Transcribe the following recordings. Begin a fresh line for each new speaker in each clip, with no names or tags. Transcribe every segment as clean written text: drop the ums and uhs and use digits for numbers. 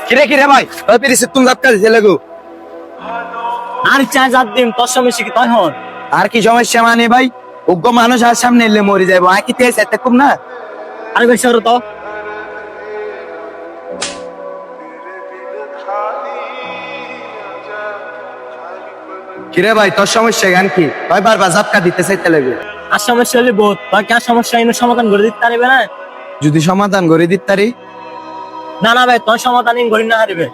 কিরে কিরে ভাই ওই পিরিসে তুমি জাত কাজ দিলে গো
আর চা জাত দিন তোর সমস্যা কি তাই হন
আর কি সমস্যা মানে ভাই উগ্র মানুষ আর সামনে এলে মরে যাবো আর কি তেজ এত কম না
আরে বেশি তো
কিরে ভাই তোর সমস্যা গান কি ভাই বারবার জাপকা দিতে চাইতে লাগে
আর সমস্যা হলে বহুত তোর কি আর সমস্যা এনে সমাধান করে দিতে পারবে না
যদি সমাধান করে দিত তারি
না না ভাই তোর সমাধান করি না হারিবে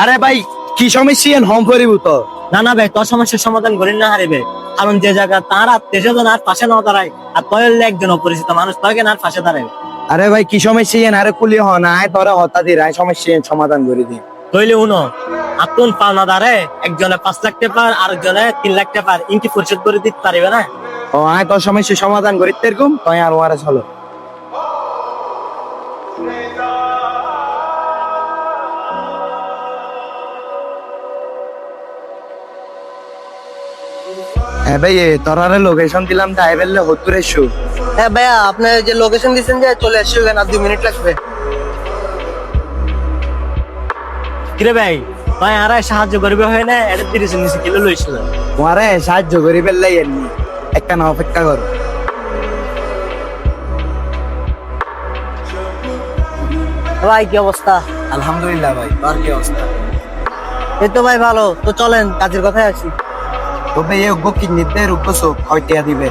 আরে ভাই কি সমস্যা হম করিব তো
না না ভাই তোর সমস্যার সমাধান করি না হারিবে কারণ যে জায়গা তার আত্মীয় আর পাশে না দাঁড়ায় আর তোর হলে একজন অপরিচিত মানুষ তোকে না পাশে দাঁড়ায়
আরে ভাই কি সমস্যা আরে কুলি হ না আয় তোরা হতা দি রায় সমস্যা সমাধান করে দি
তৈলে উনো আতুন পাওনা দাঁড়ে একজনে 5 লাখ টাকা আরেকজনে 3 লাখ টাকা ইনকি পরিশোধ করে দিতে পারবে না
ও আয় তোর সমস্যা সমাধান করি এরকম তুই আর ওয়ারে চলো হ্যাঁ ভাই তোরারে লোকেশন দিলাম তাই বললে হতুরে শু
হ্যাঁ ভাইয়া আপনি যে লোকেশন দিয়েছেন যে চলে আসছে ওখানে আর 2 মিনিট লাগবে।
কিরে ভাই তুই আর সাহায্য করবে হয় না এটা দিরেছেন নিচে কিলো লইছিল
তোমারে সাহায্য করি ফেললে এমনি একটা না অপেক্ষা করো
ভাই কি অবস্থা?
আলহামদুলিল্লাহ ভাই তোর কি অবস্থা
এই তো ভাই ভালো, তো চলেন কাজের কথায় আসি।
তবে এই উগ্র কিডনিতে রুগ্র চোখ কয়টা দিবে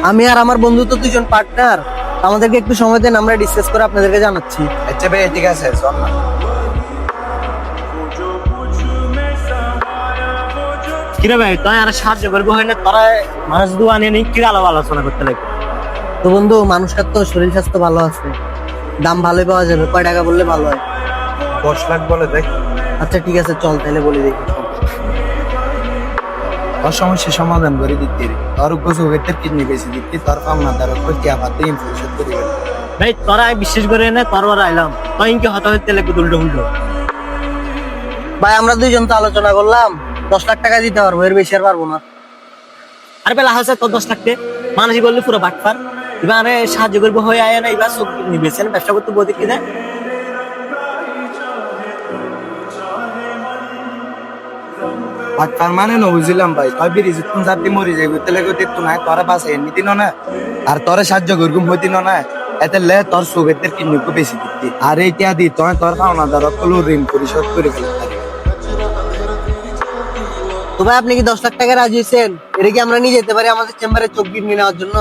আমি আর আমার বন্ধু তো দুজন পার্টনার, আমাদেরকে একটু সময় দেন, আমরা ডিসকাস করে আপনাদেরকে জানাচ্ছি।
আচ্ছা ভাই ঠিক আছে চল না
কিরে ভাই তুই আর সাহায্য করবে হয় না তোরা মানুষ দুয়া নিয়ে কি আলাপ আলোচনা করতে লাগবে
তো বন্ধু মানুষটার তো শরীর স্বাস্থ্য ভালো আছে, দাম ভালোই পাওয়া যাবে, কয় টাকা বললে ভালো হয়?
10 লাখ বলে দেখ
আচ্ছা ঠিক আছে চল তাহলে বলে দেখি।
তোর সমস্যা সমাধান করে দিতে তোর উগ্র চোখের কিডনি বেশি দিতে তোর পাওনা তার কি আবার দিন পরিশোধ করে দিবে
ভাই তোরা বিশ্বাস করে না তোর ওরা আইলাম তুই ইনকে হতা হইতে লাগবে উল্টো উল্টো
ভাই আমরা দুইজন তো আলোচনা করলাম 10 লাখ টাকা দিতে পারবো, এর বেশি আর পারবো না।
আরে বেলা হচ্ছে তোর 10 লাখ টাকা মানুষ বললে পুরো বাটপার এবারে সাহায্য করবো হয়ে আয় না এবার সব নিবেছেন ব্যবসা করতে বলতে কি না
আর তার মানে ন বুঝলাম ভাই তুই বিরিজ কোন জাতি মরি যাইব তেলে গতি তো না তোরা বাসে এমনি না আর তোরে সাহায্য করগুম হইতি না এতে লে তোর চোখের কিডনি কো বেশি দিতি আর এইটা দি তুই তোর পাওনা তার কল ঋণ পরিশোধ করে ফেলতে পারি
তো ভাই আপনি কি 10 লাখ টাকা রাজি হয়েছেন? এটা কি আমরা নিয়ে যেতে পারি আমাদের চেম্বারে চোখ কিডনি নেওয়ার জন্য?